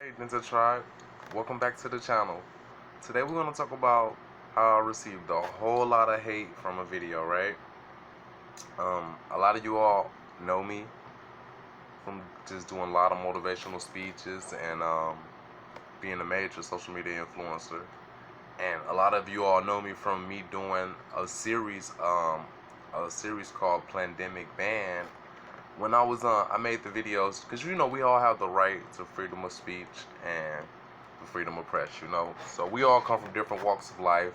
Hey Ninja Tribe, welcome back to the channel. Today we're going to talk about how I received a whole lot of hate from a video, right? A lot of you all know me from just doing a lot of motivational speeches and being a major social media influencer. And a lot of you all know me from me doing a series called Plandemic Ban. When I made the videos, because we all have the right to freedom of speech and the freedom of press, So we all come from different walks of life,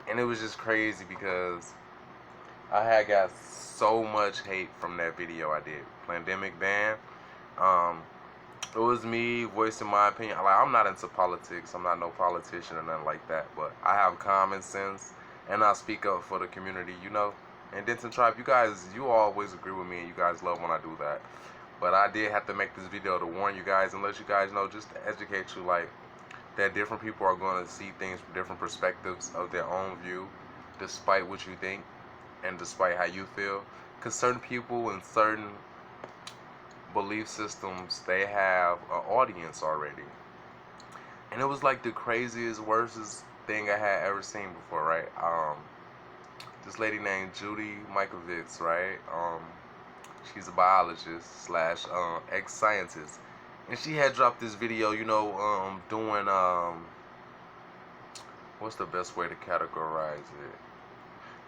and it was just crazy because I had got so much hate from that video I did, Plandemic Ban. Um, it was me voicing my opinion. Like, I'm not into politics. I'm not no politician or nothing like that, but I have common sense, and I speak up for the community. And Denton Tribe, you always agree with me, and you guys love when I do that. But I did have to make this video to warn you guys and let you guys know, just to educate you, like, that different people are going to see things from different perspectives of their own view, despite what you think and despite how you feel. Because certain people and certain belief systems, they have an audience already. And it was like the craziest, worstest thing I had ever seen before, right? This lady named Judy Mikovits, right? She's a biologist slash ex-scientist, and she had dropped this video, doing what's the best way to categorize it?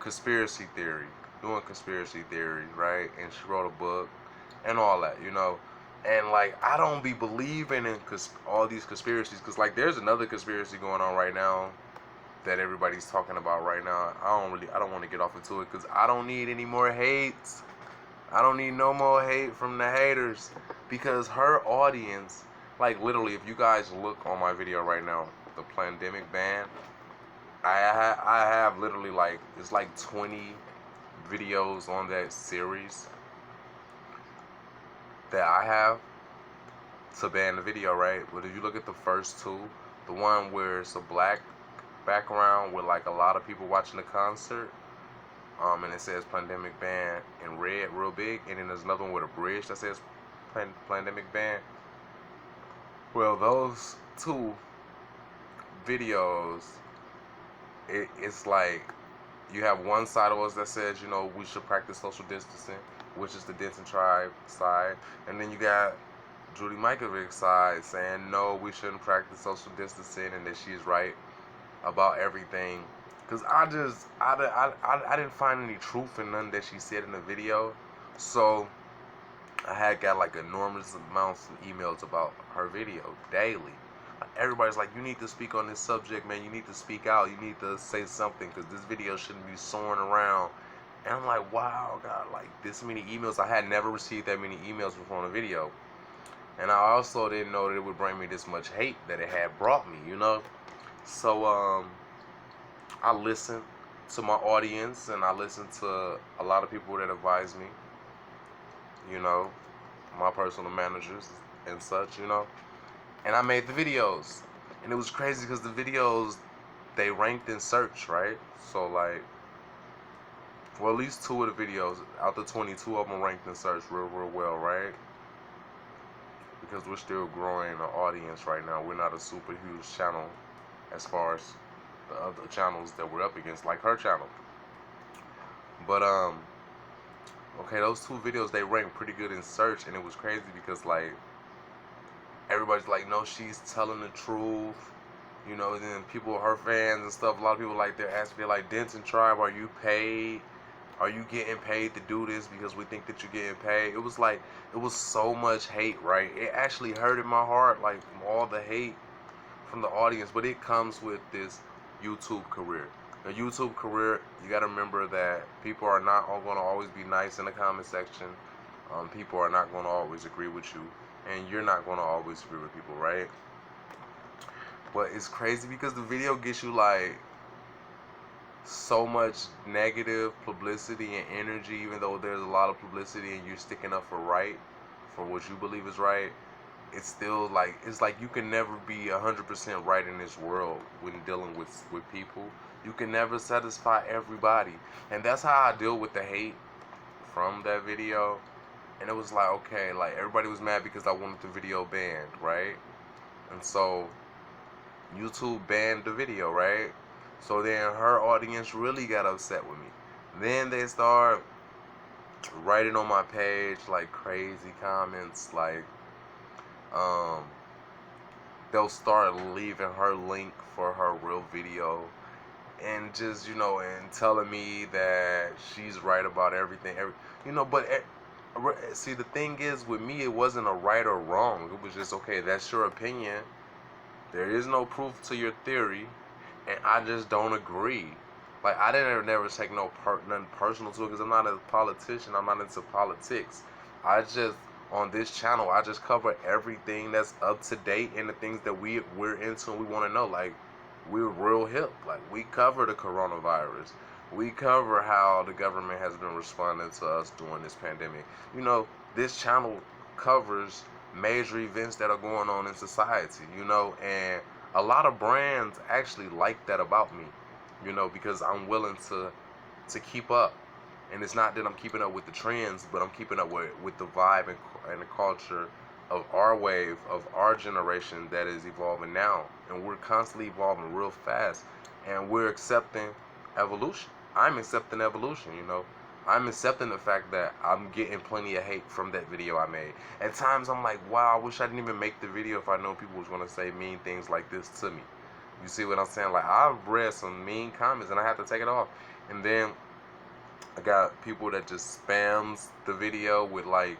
Conspiracy theory, doing conspiracy theory, right? And she wrote a book and all that. And like, I don't be believing in all these conspiracies, because like there's another conspiracy going on right now that everybody's talking about right now. I don't want to get off into it because I don't need any more hate. I don't need no more hate from the haters, because her audience, like literally, if you guys look on my video right now, the Plandemic Ban, I have literally like, it's like 20 videos on that series that I have to ban the video, right? But if you look at the first two, the one where it's a black background with like a lot of people watching the concert, and it says Plandemic Ban in red real big, and then there's another one with a bridge that says Plandemic Ban. Well, those two videos, it's like you have one side of us that says, we should practice social distancing, which is the Denton Tribe side, and then you got Judy Mikovits' side saying, no, we shouldn't practice social distancing, and that she's right about everything. Because I didn't find any truth in none that she said in the video. So I had got like enormous amounts of emails about her video daily. Everybody's like, you need to speak on this subject, man. You need to speak out. You need to say something, because this video shouldn't be soaring around. And I'm like, wow, God, like this many emails. I had never received that many emails before on a video. And I also didn't know that it would bring me this much hate that it had brought me. So, I listen to my audience, and I listen to a lot of people that advise me, my personal managers and such. And I made the videos, and it was crazy because the videos, they ranked in search, right? So like, for at least two of the videos out the 22 of them ranked in search real well, right? Because we're still growing an audience right now. We're not a super huge channel as far as the other channels that we're up against, like her channel. But okay, those two videos, they ranked pretty good in search, and it was crazy because like everybody's like, no, she's telling the truth, and then people, her fans and stuff, a lot of people like, they're asking me like, Denton Tribe, are you paid? Are you getting paid to do this because we think that you're getting paid? It was like, it was so much hate, right? It actually hurted my heart, like from all the hate from the audience. But it comes with this YouTube career. A YouTube career, you got to remember that people are not all going to always be nice in the comment section. People are not going to always agree with you, and you're not going to always agree with people, right? But it's crazy because the video gets you like so much negative publicity and energy, even though there's a lot of publicity and you're sticking up for what you believe is right. It's still like, it's like you can never be 100% right in this world when dealing with people. You can never satisfy everybody, and that's how I deal with the hate from that video. And it was like, okay, like everybody was mad because I wanted the video banned, right? And so YouTube banned the video, right? So then her audience really got upset with me. Then they start writing on my page like crazy comments, like um they'll start leaving her link for her real video, and just, and telling me that she's right about everything, but see, the thing is, with me, it wasn't a right or wrong. It was just, okay, that's your opinion, there is no proof to your theory, and I just don't agree. Like, I didn't never take nothing personal to it, because I'm not a politician. I'm not into politics. I just, on this channel, I just cover everything that's up to date and the things that we're into and we want to know. Like, we're real hip. Like, we cover the coronavirus. We cover how the government has been responding to us during this pandemic. This channel covers major events that are going on in society, and a lot of brands actually like that about me, because I'm willing to keep up. And it's not that I'm keeping up with the trends, but I'm keeping up with the vibe and the culture of our wave, of our generation that is evolving now. And we're constantly evolving real fast. And we're accepting evolution. I'm accepting evolution. I'm accepting the fact that I'm getting plenty of hate from that video I made. At times I'm like, wow, I wish I didn't even make the video if I know people was going to say mean things like this to me. You see what I'm saying? Like, I've read some mean comments and I have to take it off. And then I got people that just spams the video with like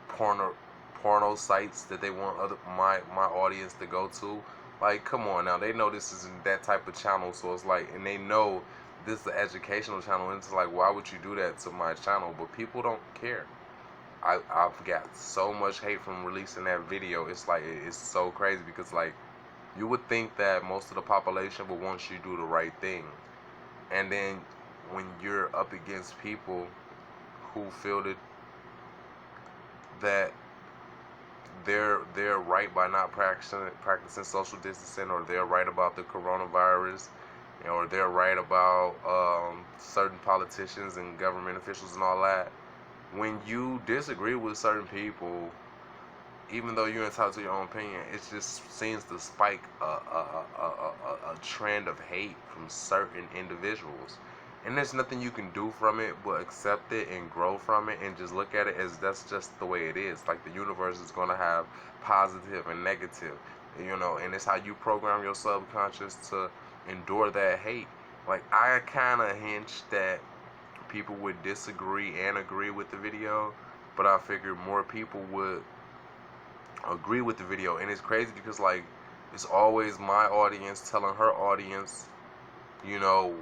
porno sites that they want my audience to go to. Like, come on now, they know this isn't that type of channel, so it's like, and they know this is an educational channel, and it's like, why would you do that to my channel? But people don't care. I've got so much hate from releasing that video. It's like, it's so crazy, because like, you would think that most of the population would want you to do the right thing. And then when you're up against people who feel that they're right by not practicing social distancing, or they're right about the coronavirus, or they're right about certain politicians and government officials and all that. When you disagree with certain people, even though you're entitled to your own opinion, it just seems to spike a trend of hate from certain individuals. And there's nothing you can do from it but accept it and grow from it, and just look at it as that's just the way it is. Like, the universe is going to have positive and negative, and it's how you program your subconscious to endure that hate. Like, I kind of hinged that people would disagree and agree with the video, but I figured more people would agree with the video. And it's crazy because, like, it's always my audience telling her audience,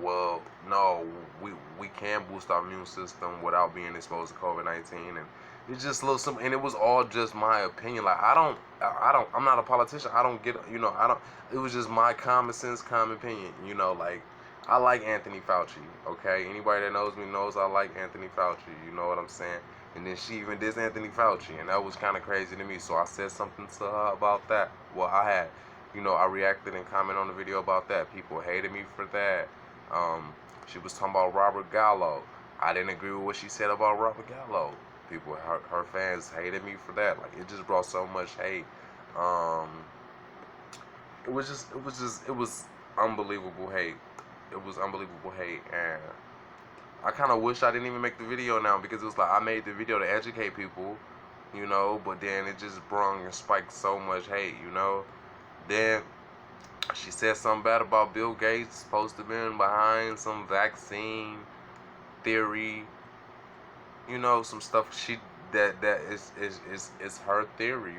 well, no, we can boost our immune system without being exposed to COVID-19, and it's just a little simple. And it was all just my opinion. Like, I'm not a politician. I don't get, I don't. It was just my common sense, common opinion. Like, I like Anthony Fauci. Okay, anybody that knows me knows I like Anthony Fauci. You know what I'm saying? And then she even dissed Anthony Fauci, and that was kind of crazy to me. So I said something to her about that. Well, I reacted and commented on the video about that. People hated me for that. She was talking about Robert Gallo. I didn't agree with what she said about Robert Gallo. People, her fans hated me for that. Like, it just brought so much hate. It was unbelievable hate. It was unbelievable hate, and I kind of wish I didn't even make the video now, because it was like, I made the video to educate people, but then it just brung and spiked so much hate, Then she said something bad about Bill Gates supposed to have been behind some vaccine theory, some stuff that is her theory,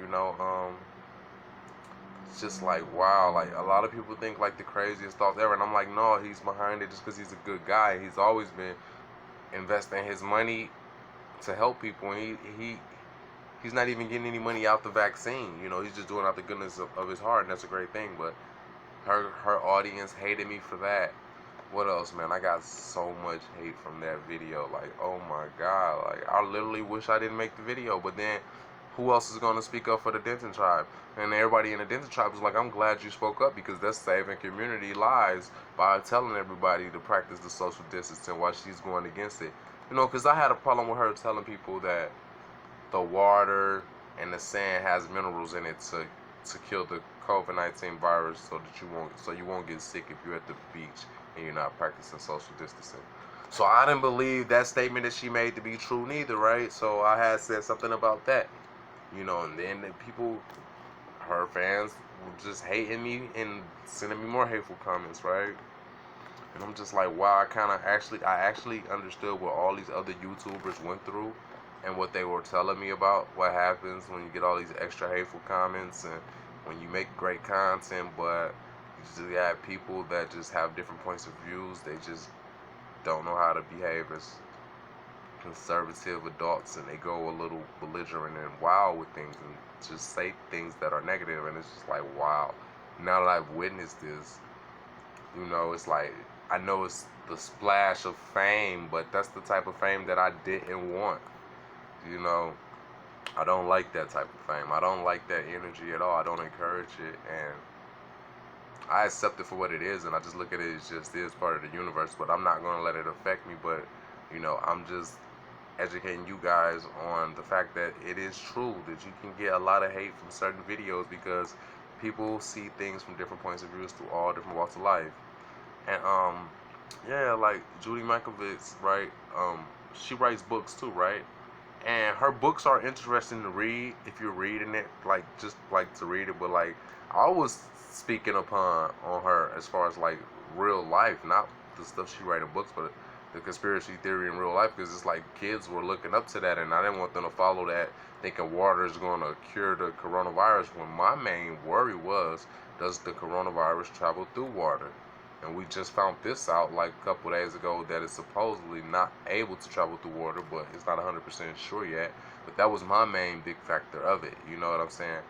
It's just like, wow, like, a lot of people think like the craziest thoughts ever, and I'm like, no, he's behind it just because he's a good guy. He's always been investing his money to help people, and he's not even getting any money out the vaccine. He's just doing out the goodness of his heart, and that's a great thing. But her audience hated me for that. What else, man? I got so much hate from that video. Like, oh my God. Like, I literally wish I didn't make the video. But then, who else is going to speak up for the Denton tribe? And everybody in the Denton tribe was like, I'm glad you spoke up, because that's saving community lives by telling everybody to practice the social distancing while she's going against it. Because I had a problem with her telling people that the water and the sand has minerals in it to kill the COVID-19 virus, so you won't get sick if you're at the beach and you're not practicing social distancing. So I didn't believe that statement that she made to be true neither, right? So I had said something about that, and then the people, her fans, were just hating me and sending me more hateful comments, right? And I'm just like, wow, I actually understood what all these other YouTubers went through and what they were telling me about what happens when you get all these extra hateful comments and when you make great content, but you just have people that just have different points of views. They just don't know how to behave as conservative adults, and they go a little belligerent and wild with things and just say things that are negative, and it's just like, wow. Now that I've witnessed this, it's like, I know it's the splash of fame, but that's the type of fame that I didn't want. You know, I don't like that type of fame. I don't like that energy at all. I don't encourage it, and I accept it for what it is, and I just look at it as just is part of the universe. But I'm not gonna let it affect me. But I'm just educating you guys on the fact that it is true that you can get a lot of hate from certain videos because people see things from different points of views through all different walks of life. And yeah, like Judy Mikovits, right? She writes books too, right? And her books are interesting to read if you're reading it, like just like to read it. But like I was speaking upon on her as far as like real life, not the stuff she write in books, but the conspiracy theory in real life, because it's like kids were looking up to that, and I didn't want them to follow that thinking water is going to cure the coronavirus. When my main worry was, does the coronavirus travel through water? And we just found this out like a couple days ago that it's supposedly not able to travel through water, but it's not 100% sure yet. But that was my main big factor of it. You know what I'm saying?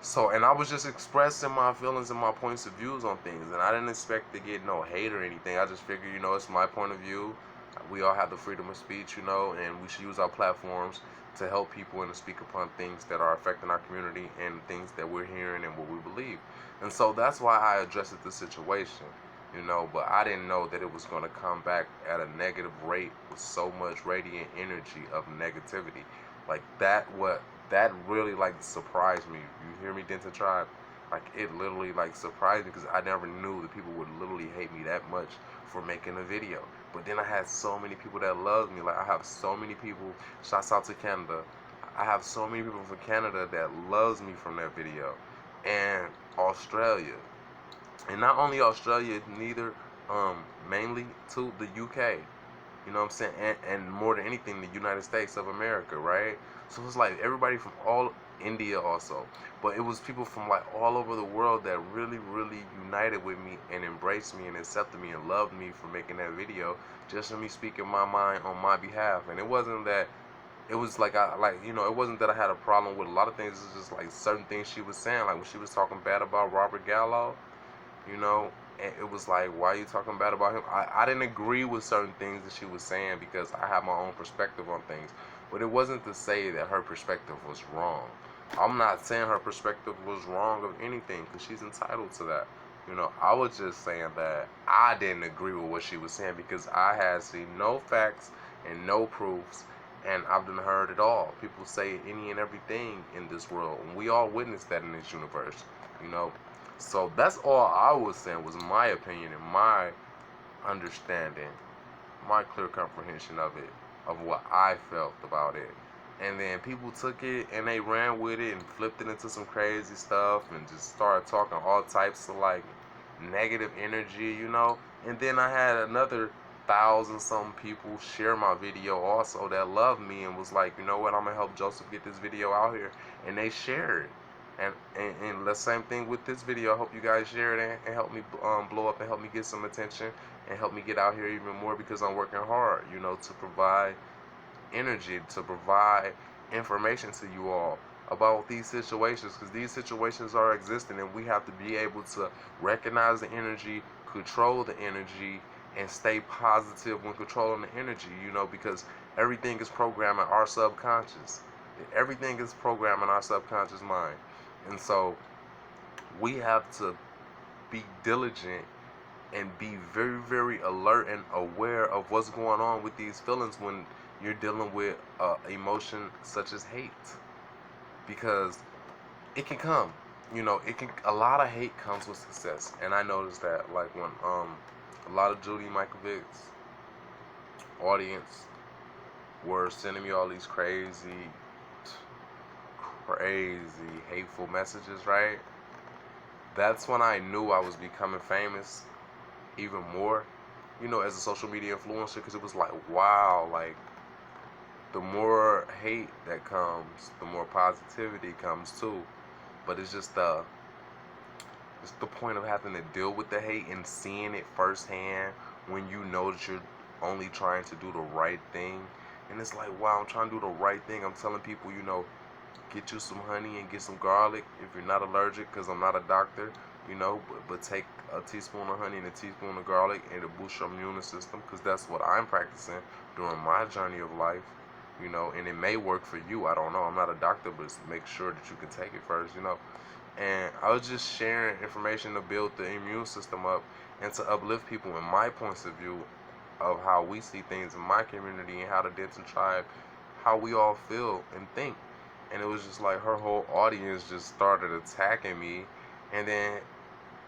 So, and I was just expressing my feelings and my points of views on things, and I didn't expect to get no hate or anything. I just figured, it's my point of view. We all have the freedom of speech, and we should use our platforms to help people and to speak upon things that are affecting our community and things that we're hearing and what we believe. And so that's why I addressed the situation, but I didn't know that it was going to come back at a negative rate with so much radiant energy of negativity. Like that really like surprised me. You hear me, Denton Tribe? Like it literally like surprised me because I never knew that people would literally hate me that much for making a video. But then I had so many people that loved me. Like I have so many people. Shouts out to Canada. I have so many people from Canada that loves me from that video, and Australia, and not only Australia, neither mainly to the UK. You know what I'm saying? And more than anything, the United States of America, right? So it's like everybody from all India also. But it was people from like all over the world that really, really united with me and embraced me and accepted me and loved me for making that video, just for me speaking my mind on my behalf. And it wasn't that it was like it wasn't that I had a problem with a lot of things. It's just like certain things she was saying, like when she was talking bad about Robert Gallo, you know, and it was like, why are you talking bad about him? I didn't agree with certain things that she was saying because I have my own perspective on things, but it wasn't to say that her perspective was wrong. I'm not saying her perspective was wrong of anything because she's entitled to that. I was just saying that I didn't agree with what she was saying because I had seen no facts and no proofs, and I've done heard it all. People say any and everything in this world, and we all witness that in this universe, you know. So that's all I was saying was my opinion and my understanding, my clear comprehension of it, of what I felt about it. And then people took it and they ran with it and flipped it into some crazy stuff and just started talking all types of like negative energy. And then I had another thousand some people share my video also that loved me and was like, you know what, I'm gonna help Joseph get this video out here, and they shared it. And the same thing with this video. I hope you guys share it and help me blow up and help me get some attention and help me get out here even more because I'm working hard, to provide energy, to provide information to you all about these situations, because these situations are existing and we have to be able to recognize the energy, control the energy, and stay positive when controlling the energy, because everything is programming our subconscious. Everything is programming our subconscious mind. And so we have to be diligent and be very, very alert and aware of what's going on with these feelings when you're dealing with emotion such as hate. because it can come. You know, it can. A lot of hate comes with success, and I noticed that like when a lot of Judy Mikovits audience were sending me all these crazy hateful messages, right? That's when I knew I was becoming famous even more, you know, as a social media influencer, because it was like, wow, like the more hate that comes, the more positivity comes too. But it's the point of having to deal with the hate and seeing it firsthand when you know that you're only trying to do the right thing. And it's like, wow, I'm trying to do the right thing. I'm telling people, you know, get you some honey and get some garlic if you're not allergic, because I'm not a doctor, you know, but take a teaspoon of honey and a teaspoon of garlic and it'll boost your immune system, because that's what I'm practicing during my journey of life, you know, and it may work for you. I don't know. I'm not a doctor, but make sure that you can take it first, you know. And I was just sharing information to build the immune system up and to uplift people in my points of view of how we see things in my community and how the Denton tribe, how we all feel and think. And it was just like her whole audience just started attacking me, and then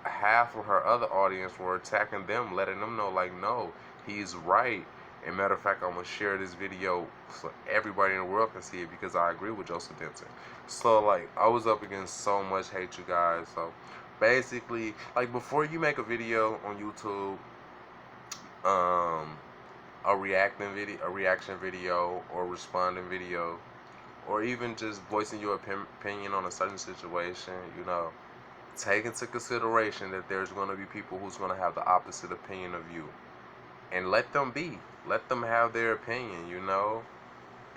half of her other audience were attacking them, letting them know like, no, he's right. And matter of fact, I'm gonna share this video so everybody in the world can see it, because I agree with Joseph Denton. So like, I was up against so much hate, you guys. So basically, like, before you make a video on YouTube, um a reaction video or responding video, or even just voicing your opinion on a certain situation, you know, take into consideration that there's going to be people who's going to have the opposite opinion of you, and let them be. Let them have their opinion, you know,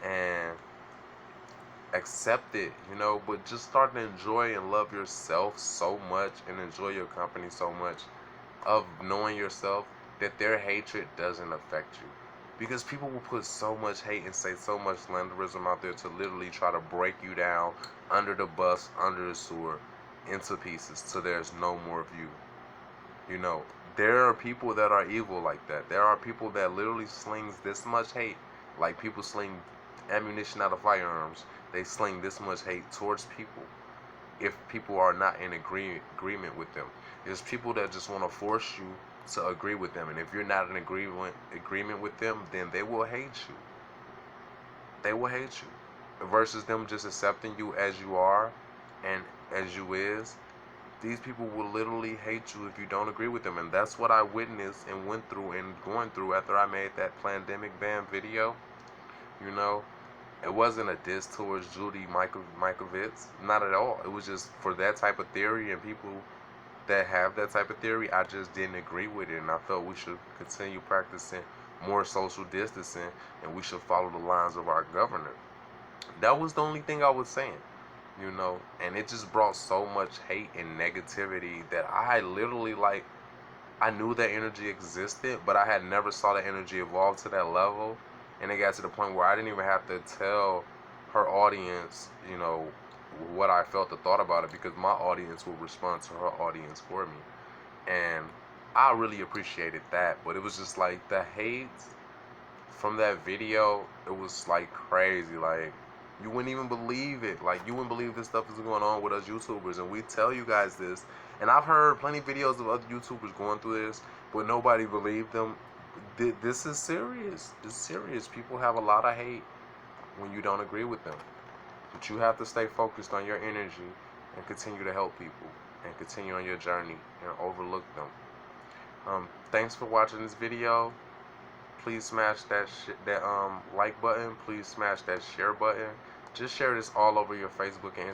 and accept it, you know, but just start to enjoy and love yourself so much and enjoy your company so much, of knowing yourself, that their hatred doesn't affect you. Because people will put so much hate and say so much slanderism out there to literally try to break you down under the bus, under the sewer, into pieces, so there's no more of you. You know, there are people that are evil like that. There are people that literally slings this much hate, like people sling ammunition out of firearms. They sling this much hate towards people if people are not in agreement with them. There's people that just want to force you to agree with them, and if you're not in agreement with them, then they will hate you. They will hate you. Versus them just accepting you as you are and as you is, these people will literally hate you if you don't agree with them. And that's what I witnessed and went through and going through after I made that pandemic ban video. You know, it wasn't a diss towards Judy Mikovits, not at all. It was just for that type of theory and people that have that type of theory, I just didn't agree with it, and I felt we should continue practicing more social distancing, and we should follow the lines of our governor. That was the only thing I was saying, you know, and it just brought so much hate and negativity that I literally, like, I knew that energy existed, but I had never saw that energy evolve to that level. And it got to the point where I didn't even have to tell her audience, you know, what I felt or thought about it, because my audience will respond to her audience for me. And I really appreciated that. But it was just like the hate from that video, it was like crazy. Like, you wouldn't even believe it. Like, you wouldn't believe this stuff is going on with us YouTubers, and we tell you guys this. And I've heard plenty of videos of other YouTubers going through this, but nobody believed them. This is serious. It's serious. People have a lot of hate when you don't agree with them. But you have to stay focused on your energy and continue to help people and continue on your journey and overlook them. Thanks for watching this video. Please smash that like button. Please smash that share button. Just share this all over your Facebook and